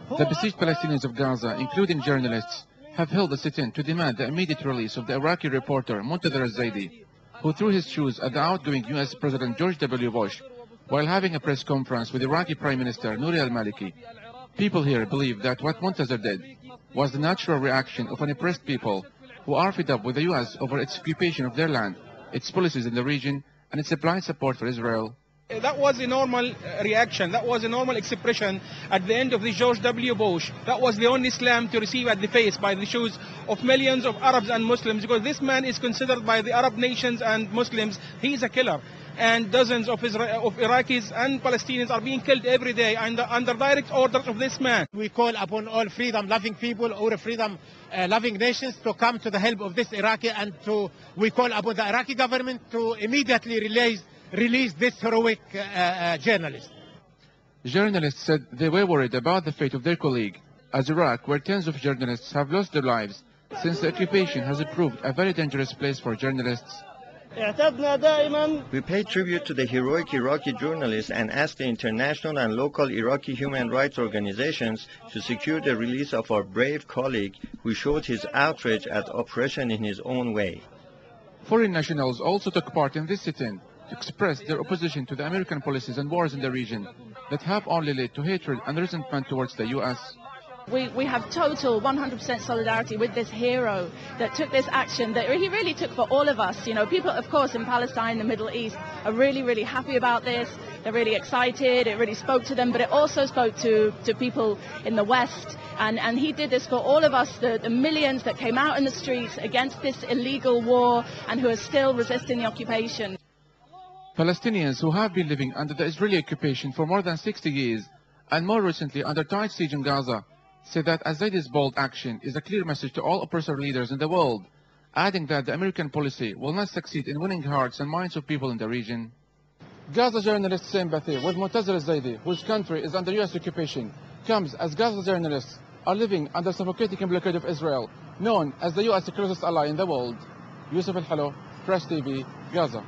The besieged Palestinians of Gaza, including journalists, have held a sit-in to demand the immediate release of the Iraqi reporter Muntazir al-Zaidi, who threw his shoes at the outgoing US President George W. Bush while having a press conference with Iraqi Prime Minister Nouri al-Maliki. People here believe that what Muntazir did was the natural reaction of an oppressed people who are fed up with the US over its occupation of their land, its policies in the region, and its blind support for Israel. That was a normal reaction. That was a normal expression at the end of the George W. Bush. That was the only slam to receive at the face by the shoes of millions of Arabs and Muslims, because this man is considered by the Arab nations and Muslims, he is a killer. And dozens of Iraqis and Palestinians are being killed every day under direct orders of this man. We call upon all freedom-loving people or freedom-loving nations to come to the help of this Iraqi, and we call upon the Iraqi government to immediately release this heroic journalist. Journalists said they were worried about the fate of their colleague, as Iraq, where tens of journalists have lost their lives since the occupation, has proved a very dangerous place for journalists. We pay tribute to the heroic Iraqi journalists and ask the international and local Iraqi human rights organizations to secure the release of our brave colleague who showed his outrage at oppression in his own way. Foreign nationals also took part in this sit-in to express their opposition to the American policies and wars in the region that have only led to hatred and resentment towards the US. We have total 100% solidarity with this hero that took this action that he really took for all of us. You know, people, of course, in Palestine, the Middle East, are really, really happy about this. They're really excited. It really spoke to them, but it also spoke to people in the West. And he did this for all of us, the millions that came out in the streets against this illegal war and who are still resisting the occupation. Palestinians who have been living under the Israeli occupation for more than 60 years, and more recently under tight siege in Gaza, say that al-Zaidi's bold action is a clear message to all oppressor leaders in the world, adding that the American policy will not succeed in winning hearts and minds of people in the region. Gaza journalists' sympathy with Muntazir al-Zaidi, whose country is under US occupation, comes as Gaza journalists are living under suffocating blockade of Israel, known as the US closest ally in the world. Yusuf Al-Halo, Press TV, Gaza.